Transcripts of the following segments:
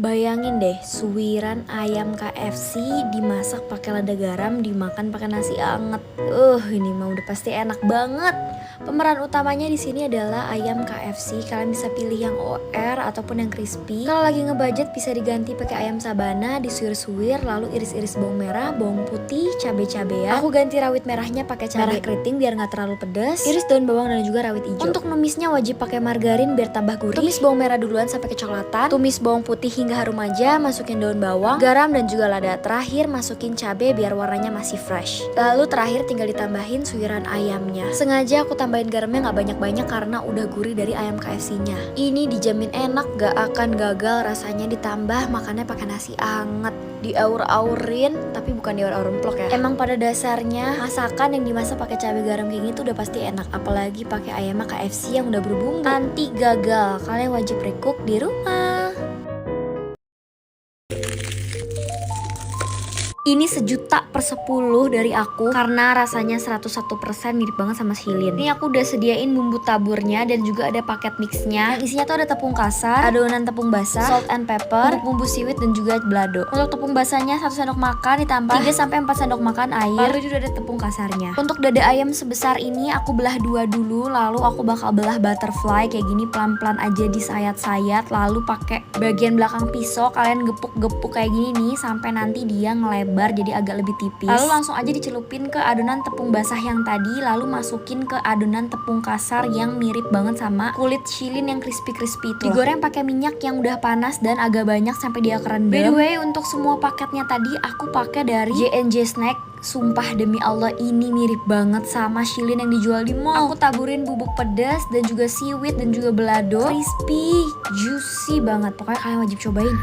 Bayangin deh, suwiran ayam KFC dimasak pakai lada garam, dimakan pakai nasi anget. Ini mah udah pasti enak banget. Pemeran utamanya di sini adalah ayam KFC. Kalian bisa pilih yang OR ataupun yang crispy. Kalau lagi ngebudget bisa diganti pakai ayam sabana, disuir-suir, lalu iris-iris bawang merah, bawang putih, cabai-cabean. Aku ganti rawit merahnya pakai cabai keriting biar nggak terlalu pedas. Iris daun bawang dan juga rawit hijau. Untuk numisnya wajib pakai margarin biar tambah gurih. Tumis bawang merah duluan sampai kecoklatan. Tumis bawang putih hingga harum aja, masukin daun bawang, garam dan juga lada. Terakhir masukin cabai biar warnanya masih fresh. Lalu terakhir tinggal ditambahin suiran ayamnya. Sengaja aku tambahin garamnya nggak banyak-banyak karena udah gurih dari ayam KFC-nya. Ini dijamin enak, gak akan gagal rasanya, ditambah makannya pakai nasi anget. Diaur-aurin, tapi bukan diaur-aur emplok ya. Emang pada dasarnya masakan yang dimasak pakai cabai garam kayak gitu udah pasti enak, apalagi pakai ayam KFC yang udah berbumbu. Anti gagal, kalian wajib recook di rumah. Ini 1.000.000/10 dari aku karena rasanya 101% mirip banget sama Shilin. Ini aku udah sediain bumbu taburnya dan juga ada paket mixnya. Yang isinya tuh ada tepung kasar, adonan tepung basah, salt and pepper, bumbu siwit dan juga balado. Untuk tepung basahnya 1 sendok makan ditambah 3-4 sendok makan air. Lalu juga ada tepung kasarnya. Untuk dada ayam sebesar ini aku belah 2 dulu, lalu aku bakal belah butterfly kayak gini pelan-pelan aja disayat-sayat, lalu pakai bagian belakang pisau kalian gepuk-gepuk kayak gini nih sampai nanti dia ngelebar jadi agak lebih tipis. Lalu langsung aja dicelupin ke adonan tepung basah yang tadi, lalu masukin ke adonan tepung kasar yang mirip banget sama kulit Shilin yang crispy-crispy itu. Digoreng pakai minyak yang udah panas dan agak banyak sampai dia kerendam. By the way, untuk semua paketnya tadi aku pakai dari J&J Snack. Sumpah demi Allah ini mirip banget sama Shilin yang dijual di mall. Aku taburin bubuk pedas dan juga seaweed dan juga balado. Crispy, juicy banget. Pokoknya kalian wajib cobain.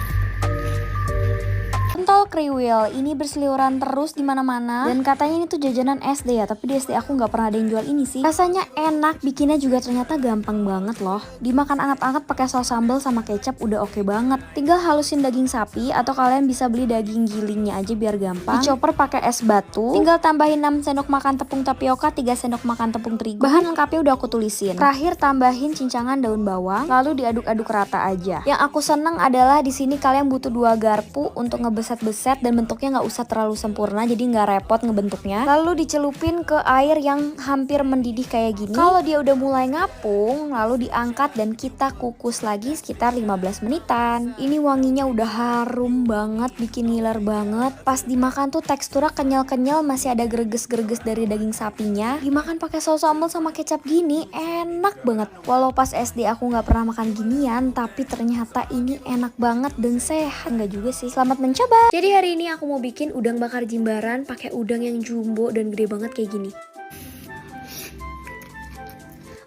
Pentol kriwil ini berseliweran terus di mana-mana dan katanya ini tuh jajanan SD ya, tapi di SD aku nggak pernah ada yang jual ini sih. Rasanya enak, bikinnya juga ternyata gampang banget loh. Dimakan anget-anget pakai saus sambal sama kecap udah oke banget. Tinggal halusin daging sapi atau kalian bisa beli daging gilingnya aja biar gampang. Dicoper pakai es batu. Tinggal tambahin 6 sendok makan tepung tapioka, 3 sendok makan tepung terigu. Bahan lengkapnya udah aku tulisin. Terakhir tambahin cincangan daun bawang, lalu diaduk-aduk rata aja. Yang aku seneng adalah di sini kalian butuh 2 garpu untuk ngebeset dan bentuknya nggak usah terlalu sempurna, jadi nggak repot ngebentuknya. Lalu dicelupin ke air yang hampir mendidih kayak gini. Kalau dia udah mulai ngapung, lalu diangkat dan kita kukus lagi sekitar 15 menitan. Ini wanginya udah harum banget, bikin ngiler banget. Pas dimakan tuh teksturnya kenyal-kenyal, masih ada greges-greges dari daging sapinya. Dimakan pakai saus sambal sama kecap gini, enak banget. Walau pas SD aku nggak pernah makan ginian, tapi ternyata ini enak banget dan sehat. Nggak juga sih. Selamat mencoba. Jadi hari ini aku mau bikin udang bakar jimbaran pakai udang yang jumbo dan gede banget kayak gini.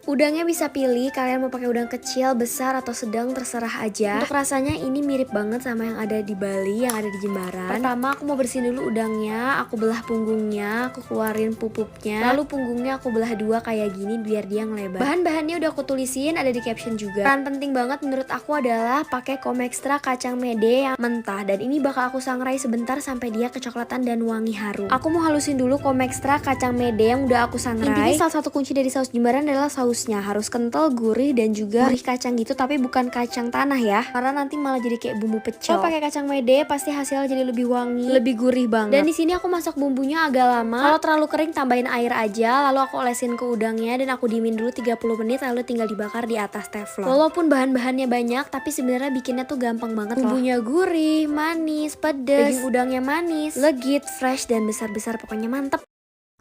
Udangnya bisa pilih, kalian mau pakai udang kecil, besar, atau sedang, terserah aja. Untuk rasanya ini mirip banget sama yang ada di Bali, yang ada di Jimbaran. Pertama aku mau bersihin dulu udangnya, aku belah punggungnya, aku keluarin pupupnya. Lalu punggungnya aku belah 2 kayak gini biar dia ngelebar. Bahan-bahannya udah aku tulisin, ada di caption juga. Peran penting banget menurut aku adalah pakai komextra kacang mede yang mentah. Dan ini bakal aku sangrai sebentar sampai dia kecoklatan dan wangi harum. Aku mau halusin dulu komextra kacang mede yang udah aku sangrai. Intinya salah satu kunci dari saus Jimbaran adalah saus harus kental, gurih dan juga gurih kacang gitu, tapi bukan kacang tanah ya, karena nanti malah jadi kayak bumbu pecel. Kalau pakai kacang mede pasti hasilnya jadi lebih wangi, lebih gurih banget. Dan di sini aku masak bumbunya agak lama. Kalau terlalu kering tambahin air aja, lalu aku olesin ke udangnya dan aku diemin dulu 30 menit lalu tinggal dibakar di atas teflon. Walaupun bahan-bahannya banyak, tapi sebenarnya bikinnya tuh gampang banget loh. Bumbunya gurih, manis, pedas, daging udangnya manis, legit, fresh dan besar-besar, pokoknya mantep.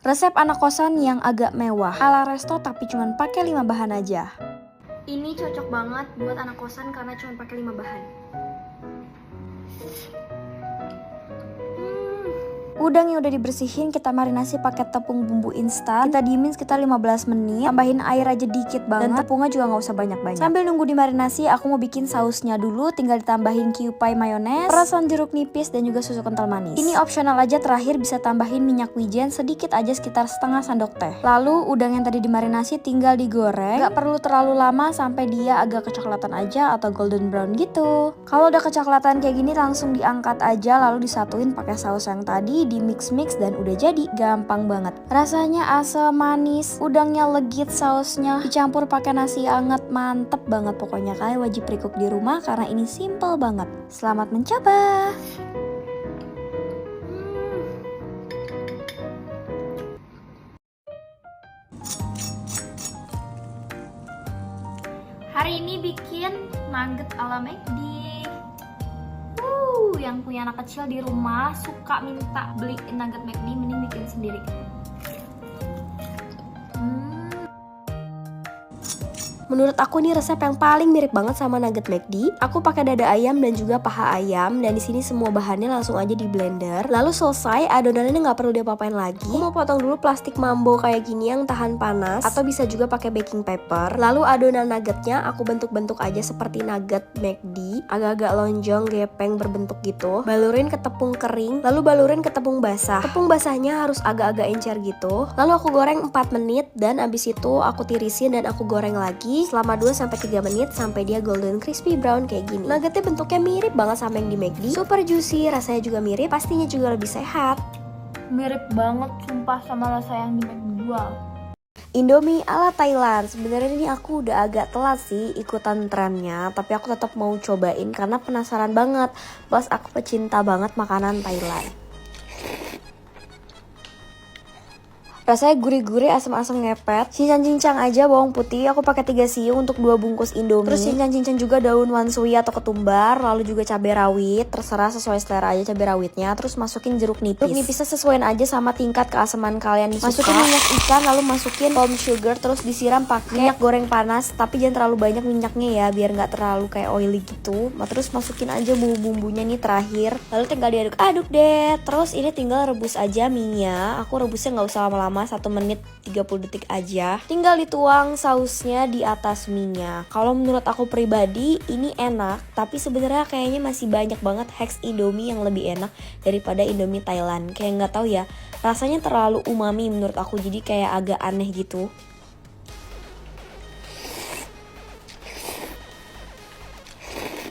Resep anak kosan yang agak mewah ala resto tapi cuman pakai 5 bahan aja. Ini cocok banget buat anak kosan karena cuman pakai 5 bahan. Udang yang udah dibersihin kita marinasi pakai tepung bumbu instan. Kita diemin sekitar 15 menit. Tambahin air aja dikit banget. Dan tepungnya juga nggak usah banyak-banyak. Sambil nunggu dimarinasi, aku mau bikin sausnya dulu. Tinggal ditambahin kewpie mayones, perasan jeruk nipis dan juga susu kental manis. Ini opsional aja, terakhir bisa tambahin minyak wijen sedikit aja sekitar setengah sendok teh. Lalu udang yang tadi dimarinasi tinggal digoreng. Nggak perlu terlalu lama sampai dia agak kecoklatan aja atau golden brown gitu. Kalau udah kecoklatan kayak gini langsung diangkat aja lalu disatuin pakai saus yang tadi. di mix dan udah jadi, gampang banget. Rasanya asam manis, udangnya legit, sausnya dicampur pakai nasi hangat, mantep banget pokoknya. Kalian wajib recook di rumah karena ini simple banget. Selamat mencoba. Hari ini bikin nugget ala McD. Yang punya anak kecil di rumah suka minta beli nugget McD, mending bikin sendiri. Menurut aku nih resep yang paling mirip banget sama nugget McD. Aku pakai dada ayam dan juga paha ayam, dan di sini semua bahannya langsung aja di blender. Lalu selesai, adonannya nggak perlu diapa-apain lagi. Aku mau potong dulu plastik mambo kayak gini yang tahan panas, atau bisa juga pakai baking paper. Lalu adonan nuggetnya aku bentuk-bentuk aja seperti nugget McD, agak-agak lonjong, gepeng, berbentuk gitu. Balurin ke tepung kering, lalu balurin ke tepung basah. Tepung basahnya harus agak-agak encer gitu. Lalu aku goreng 4 menit, dan abis itu aku tirisin dan aku goreng lagi selama 2-3 menit sampai dia golden crispy brown kayak gini. Nuggetnya bentuknya mirip banget sama yang di McD, super juicy, rasanya juga mirip, pastinya juga lebih sehat. Mirip banget sumpah sama rasa yang di McD jual. Indomie ala Thailand. Sebenarnya ini aku udah agak telat sih ikutan trennya, tapi aku tetap mau cobain karena penasaran banget. Plus aku pecinta banget makanan Thailand. Rasanya gurih-gurih, asam-asam ngepet. Cincang-cincang aja bawang putih. Aku pakai 3 siung untuk 2 bungkus Indomie. Terus cincang-cincang juga daun wanshui atau ketumbar. Lalu juga cabai rawit. Terserah sesuai selera aja cabai rawitnya. Terus masukin jeruk nipis. Jeruk nipisnya sesuaiin aja sama tingkat keasaman kalian suka. Masukin minyak ikan, lalu masukin palm sugar. Terus disiram pakai minyak goreng panas. Tapi jangan terlalu banyak minyaknya ya, biar nggak terlalu kayak oily gitu. Terus masukin aja bumbu-bumbunya nih terakhir. Lalu tinggal diaduk-aduk deh. Terus ini tinggal rebus aja minyak. Aku rebusnya nggak usah lama-lama, 1 menit 30 detik aja. Tinggal dituang sausnya di atas minyak. Kalau menurut aku pribadi ini enak, tapi sebenarnya kayaknya masih banyak banget hacks Indomie yang lebih enak daripada Indomie Thailand. Kayak nggak tahu ya, rasanya terlalu umami menurut aku, jadi kayak agak aneh gitu.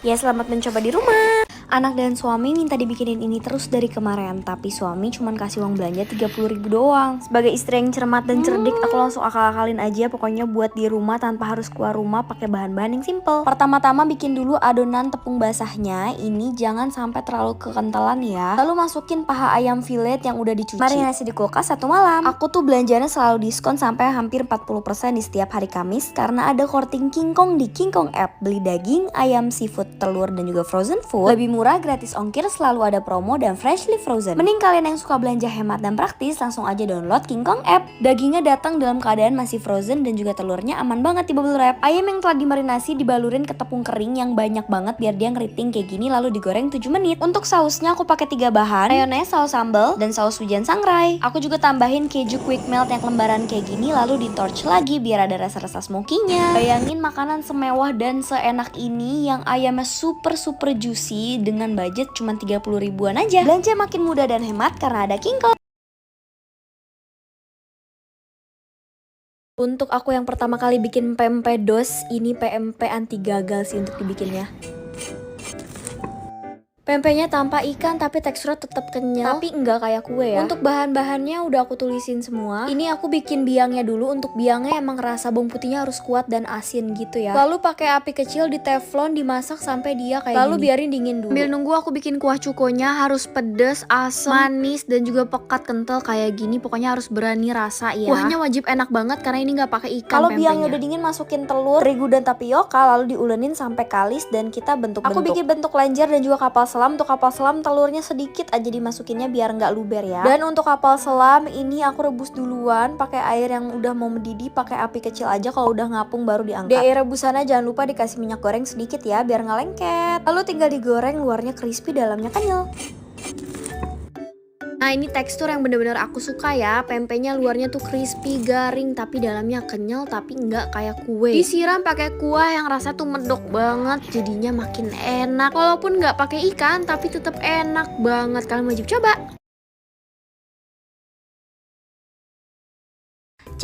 Ya, selamat mencoba di rumah. Anak dan suami minta dibikinin ini terus dari kemarin, tapi suami cuma kasih uang belanja 30.000 doang. Sebagai istri yang cermat dan cerdik, aku langsung akal-akalin aja pokoknya buat di rumah tanpa harus keluar rumah pakai bahan-bahan yang simple. Pertama-tama bikin dulu adonan tepung basahnya. Ini jangan sampai terlalu kekentalan ya. Lalu masukin paha ayam fillet yang udah dicuci. Marinasi di kulkas 1 malam. Aku tuh belanjanya selalu diskon sampai hampir 40% di setiap hari Kamis karena ada korting King Kong di King Kong app. Beli daging, ayam, seafood, telur, dan juga frozen food lebih murah, gratis ongkir, selalu ada promo, dan freshly frozen. Mending kalian yang suka belanja hemat dan praktis langsung aja download King Kong app. Dagingnya datang dalam keadaan masih frozen dan juga telurnya aman banget di bubble wrap. Ayam yang telah dimarinasi dibalurin ke tepung kering yang banyak banget biar dia ngeriting kayak gini, lalu digoreng 7 menit. Untuk sausnya aku pakai 3 bahan, mayonnaise, saus sambal, dan saus hujan sangrai. Aku juga tambahin keju quick melt yang lembaran kayak gini, lalu di torch lagi biar ada rasa-rasa smokinya. Bayangin makanan semewah dan seenak ini yang ayamnya super juicy dengan budget cuma 30 ribuan aja. Belanja makin mudah dan hemat karena ada King Kong. Untuk aku yang pertama kali bikin pempek dos, ini PMP anti gagal sih untuk dibikinnya. Pempeknya tanpa ikan tapi teksturnya tetap kenyal, tapi enggak kayak kue ya. Untuk bahan-bahannya udah aku tulisin semua. Ini aku bikin biangnya dulu. Untuk biangnya emang rasa bawang putihnya harus kuat dan asin gitu ya. Lalu pakai api kecil di teflon, dimasak sampai dia kayak lalu gini. Biarin dingin dulu. Sambil nunggu aku bikin kuah cukonya harus pedes, asam, manis, dan juga pekat kental kayak gini. Pokoknya harus berani rasa ya. Kuahnya wajib enak banget karena ini nggak pakai ikan. Kalau biangnya udah dingin, masukin telur, terigu, dan tapioka, lalu diulenin sampai kalis dan kita bentuk-bentuk. Aku bikin bentuk lenjer dan juga kapal selam. Untuk kapal selam telurnya sedikit aja dimasukinnya biar nggak luber ya. Dan untuk kapal selam ini aku rebus duluan pakai air yang udah mau mendidih, pakai api kecil aja. Kalau udah ngapung baru diangkat. Di air rebusannya jangan lupa dikasih minyak goreng sedikit ya biar nggak lengket. Lalu tinggal digoreng, luarnya crispy, dalamnya kenyal. Nah, ini tekstur yang bener-bener aku suka ya. Pempeknya luarnya tuh crispy, garing, tapi dalamnya kenyal, tapi nggak kayak kue. Disiram pakai kuah yang rasa tuh medok banget, jadinya makin enak. Walaupun nggak pakai ikan, tapi tetap enak banget. Kalian wajib coba.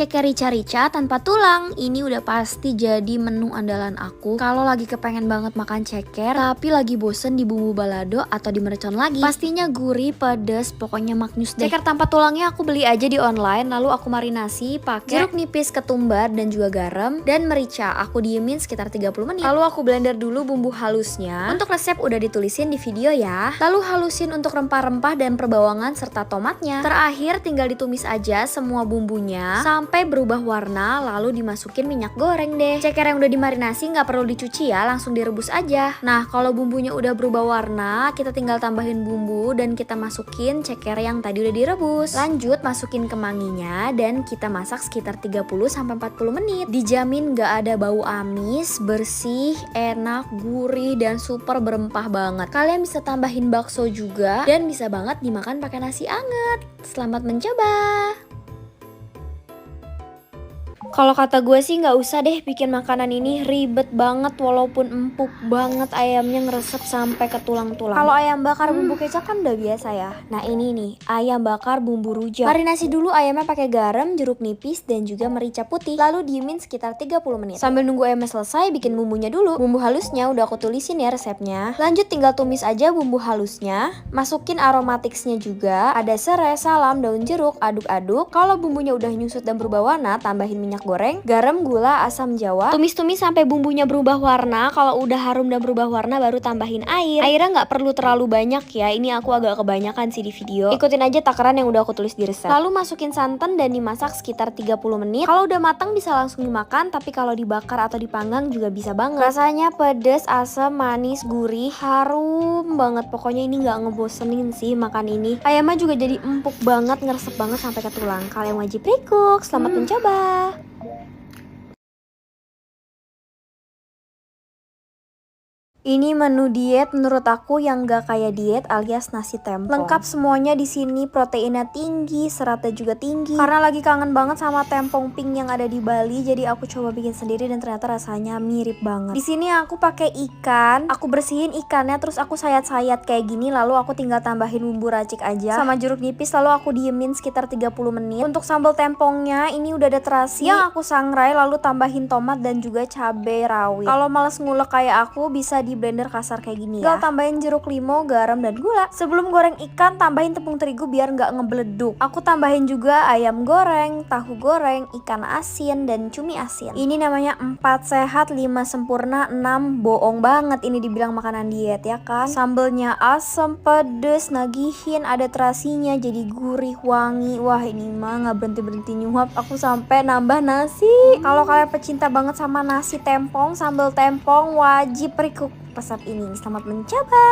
ceker rica-rica tanpa tulang. Ini udah pasti jadi menu andalan aku kalau lagi kepengen banget makan ceker tapi lagi bosen di bumbu balado atau di mercon lagi. Pastinya gurih, pedes, pokoknya maknyus deh. Ceker tanpa tulangnya aku beli aja di online, lalu aku marinasi pakai jeruk nipis, ketumbar dan juga garam dan merica. Aku diemin sekitar 30 menit. Lalu aku blender dulu bumbu halusnya. Untuk resep udah ditulisin di video ya. Lalu halusin untuk rempah-rempah dan perbawangan serta tomatnya. Terakhir tinggal ditumis aja semua bumbunya sampai berubah warna, lalu dimasukin minyak goreng deh. Ceker yang udah dimarinasi nggak perlu dicuci ya, langsung direbus aja. Nah kalau bumbunya udah berubah warna, kita tinggal tambahin bumbu dan kita masukin ceker yang tadi udah direbus. Lanjut masukin kemanginya dan kita masak sekitar 30-40 menit. Dijamin nggak ada bau amis, bersih, enak, gurih dan super berempah banget. Kalian bisa tambahin bakso juga dan bisa banget dimakan pakai nasi anget. Selamat mencoba. Kalau kata gue sih nggak usah deh bikin makanan ini, ribet banget walaupun empuk banget ayamnya ngeresep sampai ke tulang-tulang. Kalau ayam bakar bumbu kecap kan udah biasa ya. Nah ini nih ayam bakar bumbu rujak. Marinasi dulu ayamnya pakai garam, jeruk nipis dan juga merica putih. Lalu diemin sekitar 30 menit. Sambil nunggu ayamnya selesai bikin bumbunya dulu. Bumbu halusnya udah aku tulisin ya resepnya. Lanjut tinggal tumis aja bumbu halusnya. Masukin aromaticsnya juga. Ada serai, salam, daun jeruk, aduk-aduk. Kalau bumbunya udah nyusut dan berubah warna, tambahin minyak goreng, garam, gula, asam jawa. Tumis-tumis sampai bumbunya berubah warna. Kalau udah harum dan berubah warna baru tambahin air. Airnya nggak perlu terlalu banyak ya. Ini aku agak kebanyakan sih di video. Ikutin aja takaran yang udah aku tulis di resep. Lalu masukin santan dan dimasak sekitar 30 menit. Kalau udah matang bisa langsung dimakan, tapi kalau dibakar atau dipanggang juga bisa banget. Rasanya pedes, asam, manis, gurih, harum banget. Pokoknya ini nggak ngebosenin sih makan ini. Ayamnya juga jadi empuk banget, ngeresep banget sampai ke tulang. Kalian wajib recook. Selamat mencoba. Ini menu diet menurut aku yang gak kayak diet alias nasi tempong. Lengkap semuanya di sini, proteinnya tinggi, seratnya juga tinggi. Karena lagi kangen banget sama tempong pink yang ada di Bali, jadi aku coba bikin sendiri dan ternyata rasanya mirip banget. Di sini aku pakai ikan, aku bersihin ikannya terus aku sayat-sayat kayak gini, lalu aku tinggal tambahin bumbu racik aja sama jeruk nipis, lalu aku diemin sekitar 30 menit. Untuk sambal tempongnya ini udah ada terasi yang aku sangrai, lalu tambahin tomat dan juga cabai rawit. Kalau males ngulek kayak aku bisa di blender kasar kayak gini ya. Tinggal tambahin jeruk limau, garam dan gula. Sebelum goreng ikan tambahin tepung terigu biar nggak ngebeleduk. Aku tambahin juga ayam goreng, tahu goreng, ikan asin dan cumi asin. Ini namanya 4 sehat 5 sempurna 6 bohong banget ini dibilang makanan diet ya kan. Sambelnya asam, pedes, nagihin, ada terasinya jadi gurih, wangi. Wah ini mah nggak berhenti nyuap. Aku sampai nambah nasi. Kalau kalian pecinta banget sama nasi tempong, sambal tempong, wajib recook resep ini. Selamat mencoba.